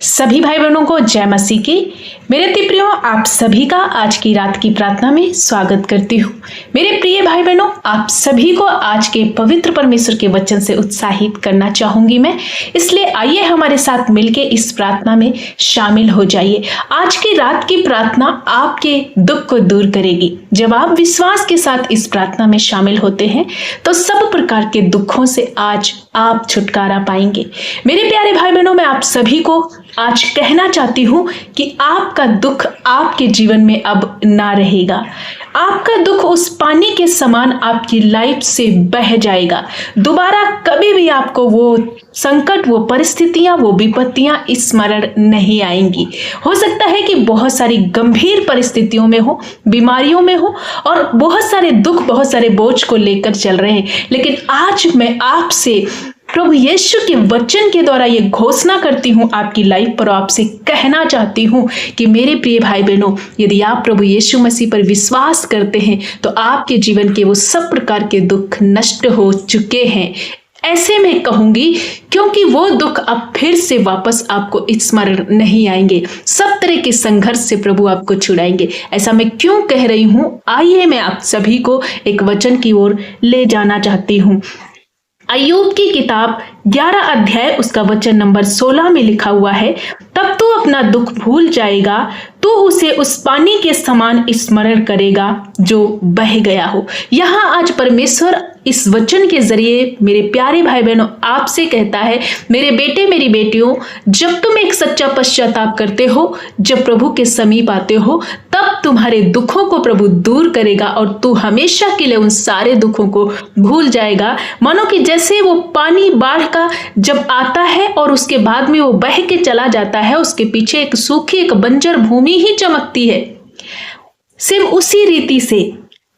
सभी भाई बहनों को जय मसीह की। मेरे अति प्रियो, आप सभी का आज की रात की प्रार्थना में स्वागत करती हूँ। मेरे प्रिय भाई बहनों, आप सभी को आज के पवित्र परमेश्वर के वचन से उत्साहित करना चाहूंगी मैं। इसलिए आइए हमारे साथ मिलके इस प्रार्थना में शामिल हो जाइए। आज की रात की प्रार्थना आपके दुख को दूर करेगी। जब आप विश्वास के साथ इस प्रार्थना में शामिल होते हैं तो सब प्रकार के दुखों से आज आप छुटकारा पाएंगे। मेरे प्यारे भाई बहनों, मैं आप सभी को आज कहना चाहती हूँ कि आपका दुख आपके जीवन में अब ना रहेगा। आपका दुख उस पानी के समान आपकी लाइफ से बह जाएगा। दोबारा कभी भी आपको वो संकट, वो परिस्थितियां, वो विपत्तियां स्मरण नहीं आएंगी। हो सकता है कि बहुत सारी गंभीर परिस्थितियों में हो, बीमारियों में हो और बहुत सारे दुख, बहुत सारे बोझ को लेकर चल रहे हैं, लेकिन आज मैं आपसे प्रभु यीशु के वचन के द्वारा ये घोषणा करती हूँ आपकी लाइफ पर। आपसे कहना चाहती हूँ कि मेरे प्रिय भाई बहनों, यदि आप प्रभु यीशु मसीह पर विश्वास करते हैं तो आपके जीवन के वो सब प्रकार के दुख नष्ट हो चुके हैं। ऐसे में कहूंगी, क्योंकि वो दुख अब फिर से वापस आपको स्मरण नहीं आएंगे। सब तरह के संघर्ष से प्रभु आपको छुड़ाएंगे। ऐसा मैं क्यों कह रही हूँ, आइए मैं आप सभी को एक वचन की ओर ले जाना चाहती हूँ। अय्यूब की किताब 11 अध्याय उसका वचन नंबर 16 में लिखा हुआ है, तब तू अपना दुख भूल जाएगा, तू उसे उस पानी के समान स्मरण करेगा जो बह गया हो। यहाँ आज परमेश्वर इस वचन के जरिए मेरे प्यारे भाई बहनों आपसे कहता है, मेरे बेटे मेरी बेटियों, जब तुम एक सच्चा पश्चाताप करते हो, जब प्रभु के समीप आते हो, तब तुम्हारे दुखों को प्रभु दूर करेगा और तू हमेशा के लिए उन सारे दुखों को भूल जाएगा। मानो कि जैसे वो पानी बाढ़ का जब आता है और उसके बाद में वो बह के चला जाता है, उसके पीछे एक सूखी, एक बंजर भूमि ही चमकती है। सिर्फ उसी रीति से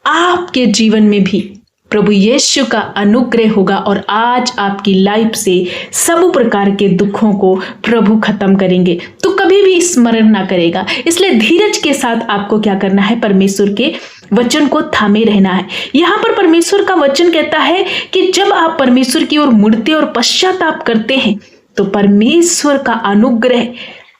आपके जीवन में भी प्रभु यीशु का अनुग्रह होगा और आज आपकी लाइफ से सब प्रकार के दुखों को प्रभु खत्म करेंगे, तो कभी भी स्मरण ना करेगा। इसलिए धीरज के साथ आपको क्या करना है, परमेश्वर के वचन को थामे रहना है। यहाँ पर परमेश्वर का वचन कहता है कि जब आप परमेश्वर की ओर मुड़ते और पश्चाताप करते हैं तो परमेश्वर का अनुग्रह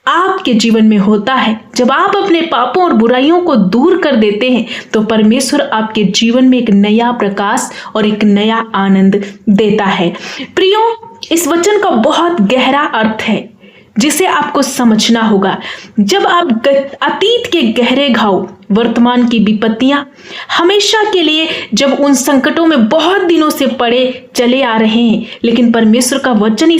आपके जीवन में होता है। जब आप अपने पापों और बुराइयों को दूर कर देते हैं तो परमेश्वर आपके जीवन में एक नया प्रकाश और एक नया आनंद देता है। प्रियो, इस वचन का बहुत गहरा अर्थ है जिसे आपको समझना होगा। जब आप अतीत के गहरे घाव, वर्तमान की विपत्तियां, हमेशा के लिए जब उन संकटों में बहुत दिनों से पड़े चले आ रहे हैं, लेकिन परमेश्वर का वचन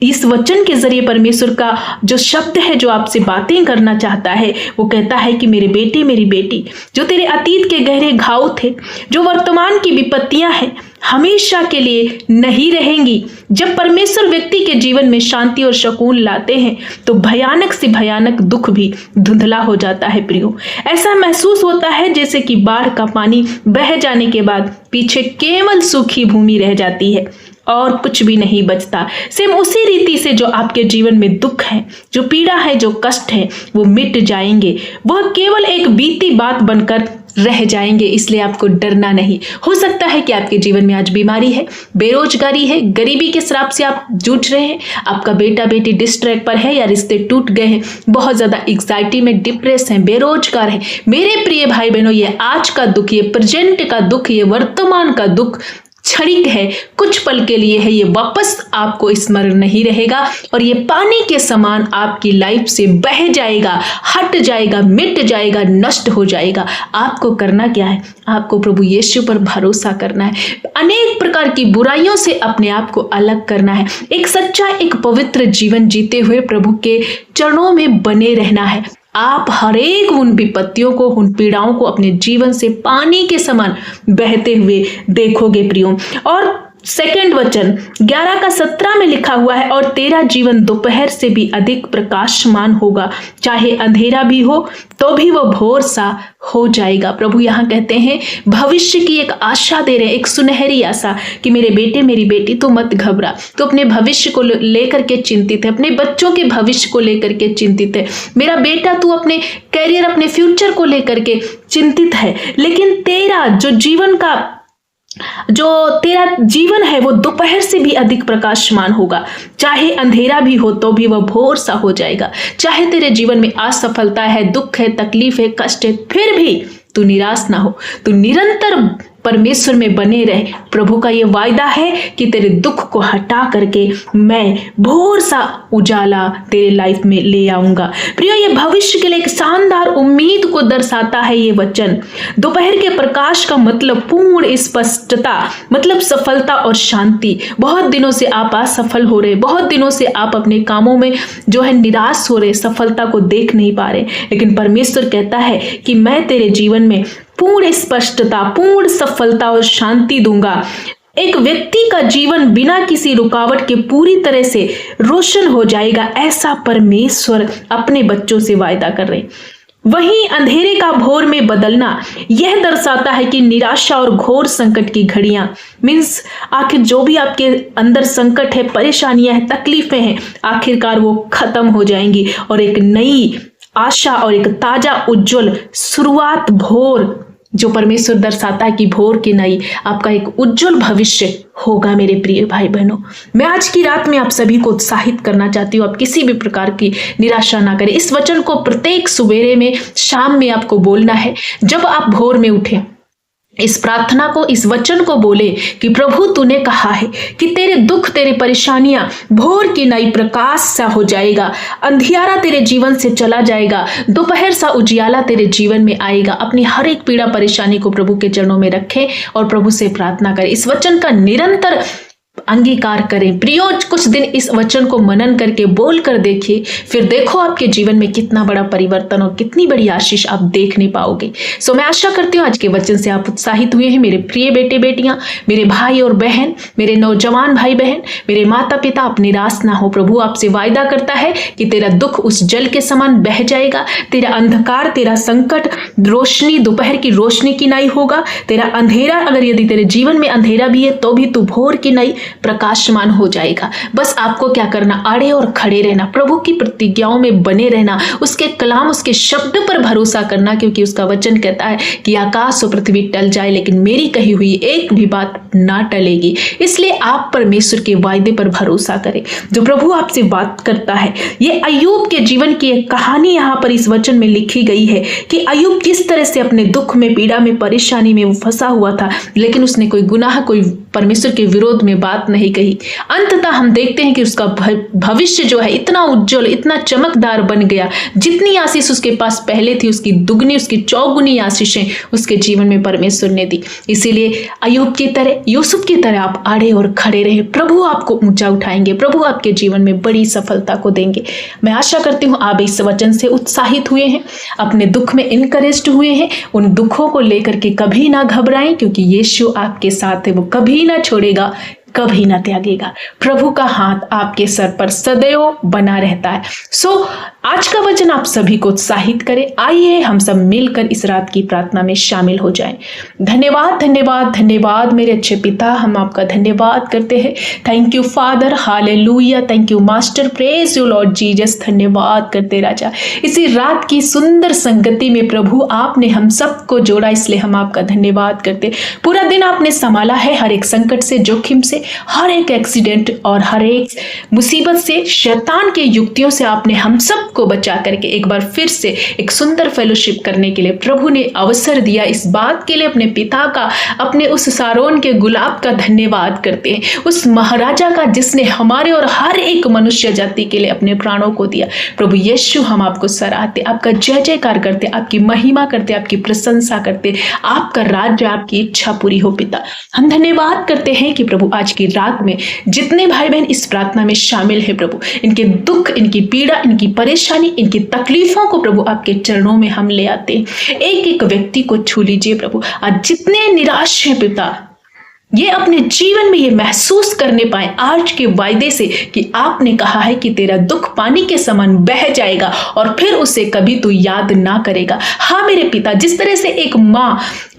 इस वचन के जरिए परमेश्वर का जो शब्द है, जो आपसे बातें करना चाहता है, वो कहता है कि मेरे बेटे मेरी बेटी, जो तेरे अतीत के गहरे घाव थे, जो वर्तमान की विपत्तियां हैं, हमेशा के लिए नहीं रहेंगी। जब परमेश्वर व्यक्ति के जीवन में शांति और सुकून लाते हैं तो भयानक से भयानक दुख भी धुंधला हो जाता है। प्रियो, ऐसा महसूस होता है जैसे कि बाढ़ का पानी बह जाने के बाद पीछे केवल सूखी भूमि रह जाती है और कुछ भी नहीं बचता। सेम उसी रीति से जो आपके जीवन में दुख है, जो पीड़ा है, जो कष्ट है, वो मिट जाएंगे। वह केवल एक बीती बात बनकर रह जाएंगे। इसलिए आपको डरना नहीं। हो सकता है कि आपके जीवन में आज बीमारी है, बेरोजगारी है, गरीबी के श्राप से आप जूझ रहे हैं, आपका बेटा बेटी डिस्ट्रैक्ट पर है या रिश्ते टूट गए हैं, बहुत ज्यादा एंग्जाइटी में डिप्रेस है, बेरोजगार है। मेरे प्रिय भाई बहनों, ये आज का दुख, ये प्रेजेंट का दुख, ये वर्तमान का दुख क्षणिक है, कुछ पल के लिए है। ये वापस आपको स्मरण नहीं रहेगा और ये पानी के समान आपकी लाइफ से बह जाएगा, हट जाएगा, मिट जाएगा, नष्ट हो जाएगा। आपको करना क्या है? आपको प्रभु यीशु पर भरोसा करना है। अनेक प्रकार की बुराइयों से अपने आप को अलग करना है। एक सच्चा, एक पवित्र जीवन जीते हुए प्रभु के चरणों में बने रहना है। आप हरेक उन विपत्तियों को, उन पीड़ाओं को अपने जीवन से पानी के समान बहते हुए देखोगे प्रियो। और सेकंड वचन 11 का 17 में लिखा हुआ है, और तेरा जीवन दोपहर से भी अधिक प्रकाशमान होगा, चाहे अंधेरा भी हो तो भी वो भोर सा हो जाएगा। प्रभु यहाँ कहते हैं, भविष्य की एक आशा दे रहे हैं, एक सुनहरी आशा कि मेरे बेटे मेरी बेटी, तू मत घबरा। तो अपने भविष्य को लेकर के चिंतित है, अपने बच्चों के भविष्य को लेकर के चिंतित है। मेरा बेटा, तू अपने कैरियर, अपने फ्यूचर को लेकर के चिंतित है, लेकिन तेरा जो जीवन का जो तेरा जीवन है वो दोपहर से भी अधिक प्रकाशमान होगा। चाहे अंधेरा भी हो तो भी वह भोर सा हो जाएगा। चाहे तेरे जीवन में असफलता है, दुख है, तकलीफ है, कष्ट है, फिर भी तू निराश ना हो। तू निरंतर परमेश्वर में बने रहे। प्रभु का ये वायदा है कि तेरे दुख को हटा करके मैं भोर सा उजाला तेरे लाइफ में ले आऊंगा। प्रियो, ये भविष्य के लिए एक शानदार उम्मीद को दर्शाता है ये वचन। दोपहर के प्रकाश का मतलब पूर्ण स्पष्टता, मतलब सफलता और शांति। बहुत दिनों से आप असफल हो रहे, बहुत दिनों से आप अपने कामों में जो है निराश हो रहे, सफलता को देख नहीं पा रहे, लेकिन परमेश्वर कहता है कि मैं तेरे जीवन में पूर्ण स्पष्टता, पूर्ण सफलता और शांति दूंगा। एक व्यक्ति का जीवन बिना किसी रुकावट के पूरी तरह से रोशन हो जाएगा, ऐसा परमेश्वर अपने बच्चों से वायदा कर रहे। वहीं अंधेरे का भोर में बदलना यह दर्शाता है कि निराशा और घोर संकट की घड़ियां, मीन्स आखिर जो भी आपके अंदर संकट है, परेशानियां हैं, तकलीफें हैं, आखिरकार वो खत्म हो जाएंगी और एक नई आशा और एक ताजा उज्जवल शुरुआत, भोर जो परमेश्वर दर्शाता है कि भोर की नई आपका एक उज्जवल भविष्य होगा। मेरे प्रिय भाई बहनों, मैं आज की रात में आप सभी को उत्साहित करना चाहती हूँ, आप किसी भी प्रकार की निराशा ना करें। इस वचन को प्रत्येक सवेरे में, शाम में आपको बोलना है। जब आप भोर में उठें, इस प्रार्थना को, इस वचन को बोले कि प्रभु तूने कहा है कि तेरे दुख, तेरे परेशानियां भोर की नई प्रकाश सा हो जाएगा, अंधियारा तेरे जीवन से चला जाएगा, दोपहर सा उजियाला तेरे जीवन में आएगा। अपनी हर एक पीड़ा परेशानी को प्रभु के चरणों में रखें और प्रभु से प्रार्थना करें। इस वचन का निरंतर अंगीकार करें। प्रियो, कुछ दिन इस वचन को मनन करके बोल कर देखिए, फिर देखो आपके जीवन में कितना बड़ा परिवर्तन और कितनी बड़ी आशीष आप देखने पाओगे। सो मैं आशा करती हूँ आज के वचन से आप उत्साहित हुए हैं। मेरे प्रिय बेटे बेटियां, मेरे भाई और बहन, मेरे नौजवान भाई बहन, मेरे माता पिता, आप निराश ना हो। प्रभु आपसे वायदा करता है कि तेरा दुख उस जल के समान बह जाएगा, तेरा अंधकार, तेरा संकट रोशनी, दोपहर की रोशनी की नाई होगा। तेरा अंधेरा, अगर यदि तेरे जीवन में अंधेरा भी है तो भी तू भोर की नाई प्रकाशमान हो जाएगा। बस आपको क्या करना, आड़े और खड़े रहना, प्रभु की प्रतिज्ञाओं में बने रहना, उसके कलाम, उसके शब्द पर भरोसा करना, क्योंकि उसका वचन कहता है कि आकाश और पृथ्वी टल जाए लेकिन मेरी कही हुई एक भी बात ना टलेगी। इसलिए आप परमेश्वर के वायदे पर भरोसा करें जो प्रभु आपसे बात करता है। ये अय्यूब के जीवन की एक कहानी यहाँ पर इस वचन में लिखी गई है कि अय्यूब किस तरह से अपने दुख में, पीड़ा में, परेशानी में वो फंसा हुआ था, लेकिन उसने कोई गुनाह, कोई परमेश्वर के विरोध में बात नहीं कही। अंततः हम देखते हैं कि उसका भविष्य जो है इतना उज्जवल, इतना चमकदार बन गया। जितनी आशीष उसके पास पहले थी, उसकी दुगनी, उसकी चौगुनी आशीषें उसके जीवन में परमेश्वर ने दी। इसीलिए अय्यूब की तरह, यूसुफ की तरह आप आड़े और खड़े रहे। प्रभु आपको ऊंचा उठाएंगे, प्रभु आपके जीवन में बड़ी सफलता को देंगे। मैं आशा करती हूँ आप इस वचन से उत्साहित हुए हैं, अपने दुख में इनकरेज्ड हुए हैं। उन दुखों को लेकर के कभी ना घबराएं, क्योंकि यीशु आपके साथ है, वो कभी ना छोड़ेगा, कभी ना त्यागेगा। प्रभु का हाथ आपके सर पर सदैव बना रहता है। आज का वचन आप सभी को उत्साहित करे। आइए हम सब मिलकर इस रात की प्रार्थना में शामिल हो जाएं। धन्यवाद, धन्यवाद, धन्यवाद मेरे अच्छे पिता, हम आपका धन्यवाद करते हैं। Thank you father, hallelujah, thank you master, praise you Lord Jesus. धन्यवाद करते राजा, इसी रात की सुंदर संगति में प्रभु आपने हम सबको जोड़ा, इसलिए हम आपका धन्यवाद करते। पूरा दिन आपने संभाला है, हर एक संकट से, जोखिम से, हर एक एक्सीडेंट और हर एक मुसीबत से, शैतान के युक्तियों से आपने हम सब को बचा करके एक बार फिर से एक सुंदर फेलोशिप करने के लिए प्रभु ने अवसर दिया। इस बात के लिए अपने पिता का, अपने उस सारोन के गुलाब का धन्यवाद करते हैं, उस महाराजा का जिसने हमारे और हर एक मनुष्य जाति के लिए अपने प्राणों को दिया। प्रभु यीशु, हम आपको सराहते, आपका जय जयकार करते, आपकी महिमा करते, आपकी प्रशंसा करते। आपका राज्य, आपकी इच्छा पूरी हो पिता। हम धन्यवाद करते हैं कि प्रभु आज की रात में जितने भाई बहन इस प्रार्थना में शामिल है प्रभु, इनके दुख, इनकी पीड़ा, इनकी परेशानी, इनकी तकलीफों को प्रभु आपके चरणों में हम ले आते हैं। एक एक व्यक्ति को छू लीजिए प्रभु। आज जितने निराश हैं पिता, ये अपने जीवन में ये महसूस करने पाए आज के वायदे से कि आपने कहा है कि तेरा दुख पानी के समान बह जाएगा और फिर उसे कभी तू याद ना करेगा। हाँ मेरे पिता, जिस तरह से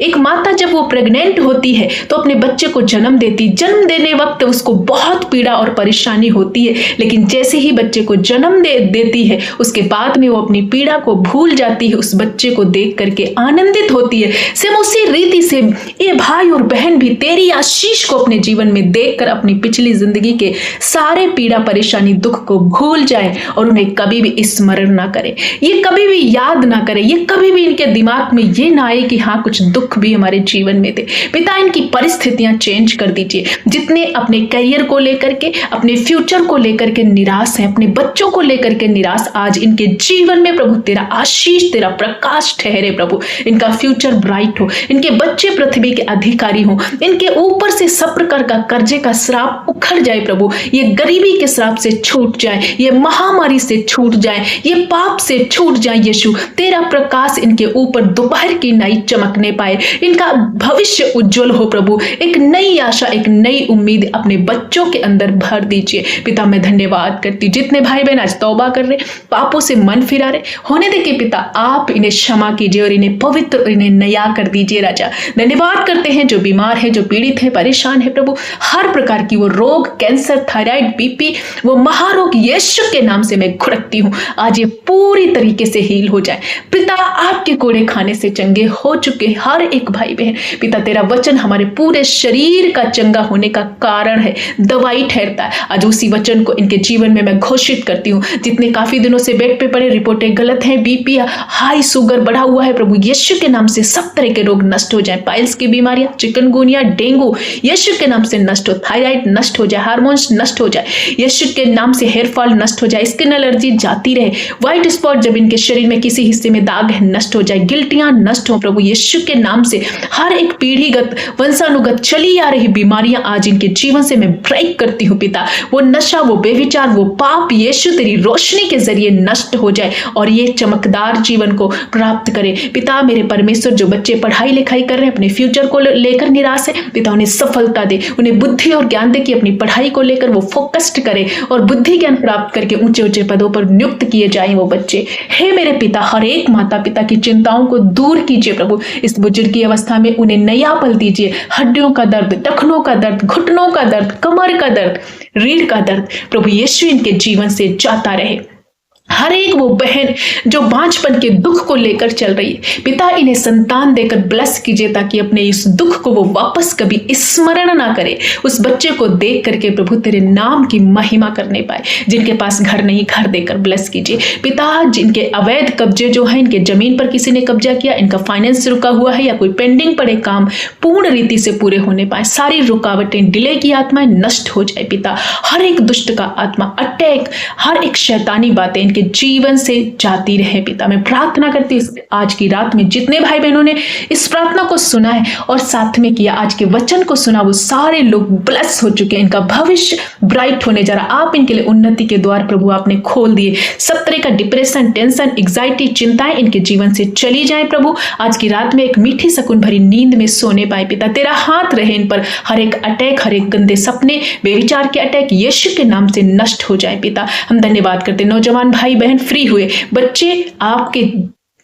एक माता जब वो प्रेग्नेंट होती है तो अपने बच्चे को जन्म देती, जन्म देने वक्त उसको बहुत पीड़ा और परेशानी होती है, लेकिन जैसे ही बच्चे को जन्म देती है उसके बाद में वो अपनी पीड़ा को भूल जाती है, उस बच्चे को देख करके आनंदित होती है। सेम उसी रीति से ये भाई और बहन भी तेरी आशीष को अपने जीवन में देखकर अपनी पिछली जिंदगी के सारे पीड़ा परेशानी दुख को भूल जाए और उन्हें कभी भी स्मरण ना करे, ये कभी भी याद ना करे, ये कभी भी इनके दिमाग में ये ना आए कि हाँ कुछ दुख भी हमारे जीवन में थे। पिता इनकी परिस्थितियां चेंज कर दीजिए। जितने अपने करियर को लेकर के, अपने फ्यूचर को लेकर के निराश हैं, अपने बच्चों को लेकर के निराश, आज इनके जीवन में प्रभु तेरा आशीष, तेरा प्रकाश ठहरे प्रभु। इनका फ्यूचर ब्राइट हो, इनके बच्चे पृथ्वी के अधिकारी हो, इनके ऊपर से सब प्रकार का कर्जे का श्राप उखड़ जाए प्रभु, ये गरीबी के श्राप से छूट जाए, ये महामारी से छूट जाए, ये पाप से छूट जाए। यीशु तेरा प्रकाश इनके ऊपर दोपहर की नाई चमकने पाए, इनका भविष्य उज्जवल हो प्रभु। एक नई आशा, एक नई उम्मीद अपने बच्चों के अंदर भर दीजिए। पिता मैं धन्यवाद करती, जितने भाई बहन आज तौबा कर रहे, पापों से मन फिरा रहे, होने दे के पिता आप इन्हें क्षमा कीजिए और इन्हें पवित्र, इन्हें नया कर दीजिए राजा। धन्यवाद करते हैं जो बीमार है, जो पीड़ित है, परेशान है प्रभु, हर प्रकार की वो रोग, कैंसर, थायराइड, बीपी, वो महारोग यीशु के नाम से मैं घुड़कती हूँ, आज ये पूरी तरीके से हील हो जाए। पिता आपके कोड़े खाने से चंगे हो चुके हर एक भाई बहन, पिता तेरा वचन हमारे पूरे शरीर का चंगा होने का कारण है, दवाई ठहरता है। आज उसी वचन को इनके जीवन में मैं घोषित करती हूँ। जितने काफी दिनों से बेड पे पड़े, रिपोर्टें गलत हैं, बीपी, हाई शुगर बढ़ा हुआ है प्रभु, यीशु के नाम से सब तरह के रोग नष्ट हो जाए। पाइल्स की बीमारियां, चिकनगुनिया, डेंगू यीशु के नाम से नष्ट हो, थायराइड नष्ट हो जाए, हार्मोन्स नष्ट हो जाए, यीशु के नाम से हेयर फॉल नष्ट हो जाए, स्किन एलर्जी जाती रहे, व्हाइट स्पॉट जब इनके शरीर में किसी हिस्से में दाग है नष्ट हो जाए, गिल्टियां नष्ट हो प्रभु यीशु के नाम से। हर एक पीढ़ीगत, वंशानुगत चली आ रही बीमारियां आज इनके जीवन से मैं ब्रेक करती हूँ पिता। वो नशा, वो बेविचार, वो पाप यीशु तेरी रोशनी के जरिए नष्ट हो जाए और ये चमकदार जीवन को प्राप्त करे पिता। मेरे परमेश्वर, जो बच्चे पढ़ाई लिखाई कर रहे हैं, अपने फ्यूचर को लेकर निराश है पिता, उन्हें सफलता दे, उन्हें बुद्धि और ज्ञान दे कि अपनी पढ़ाई को लेकर वो फोकस्ड करे और बुद्धि ज्ञान प्राप्त करके ऊंचे ऊंचे पदों पर नियुक्त किए जाएं वो बच्चे। हे मेरे पिता, हर एक माता पिता की चिंताओं को दूर कीजिए प्रभु। इस बुजुर्ग की अवस्था में उन्हें नया बल दीजिए। हड्डियों का दर्द, टखनों का दर्द, घुटनों का दर्द, कमर का दर्द, रीढ़ का दर्द प्रभु यीशु इनके जीवन से जाता रहे। हर एक वो बहन जो बांझपन के दुख को लेकर चल रही है पिता, इन्हें संतान देकर ब्लेस कीजिए ताकि अपने इस दुख को वो वापस कभी स्मरण ना करे। उस बच्चे को देख करके प्रभु तेरे नाम की महिमा करने पाए। जिनके पास घर नहीं, घर देकर ब्लेस कीजिए पिता। जिनके अवैध कब्जे जो है, इनके जमीन पर किसी ने कब्जा किया, इनका फाइनेंस रुका हुआ है या कोई पेंडिंग पड़े काम पूर्ण रीति से पूरे होने पाए। सारी रुकावटें, डिले की आत्माएं नष्ट हो जाए पिता। हर एक दुष्ट का आत्मा, अटैक, हर एक शैतानी बातें इनके जीवन से जाती रहे पिता। मैं प्रार्थना करती हूँ आज की रात में जितने भाई बहनों ने इस प्रार्थना को सुना है और साथ में किया, आज के वचन को सुना, वो सारे लोग ब्लेस हो चुके हैं। इनका भविष्य ब्राइट होने जा रहा। आप इनके लिए उन्नति के द्वार प्रभु आपने खोल दिए। सब तरह का डिप्रेशन, टेंशन, एग्जाइटी, चिंताएं इनके जीवन से चली जाए प्रभु। आज की रात में एक मीठी सुकून भरी नींद में सोने पाए पिता। तेरा हाथ रहे इन पर। हर एक अटैक, हर एक गंदे सपने, बेविचार के अटैक यीशु के नाम से नष्ट हो जाए पिता। हम धन्यवाद करते। नौजवान भाई बहन फ्री हुए, बच्चे आपके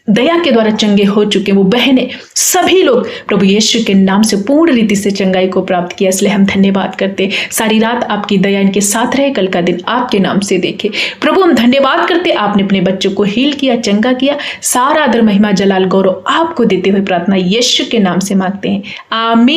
दया के द्वारा चंगे हो चुके, वो बहनें, सभी लोग प्रभु यीशु के नाम से पूर्ण रीति से चंगाई को प्राप्त किया, इसलिए हम धन्यवाद करते। सारी रात आपकी दया इनके साथ रहे, कल का दिन आपके नाम से देखे प्रभु। हम धन्यवाद करते, आपने अपने बच्चों को हील किया, चंगा किया। सारा आदर, महिमा, जलाल, गौरव आपको देते हुए प्रार्थना यीशु के नाम से मांगते हैं, आमीन।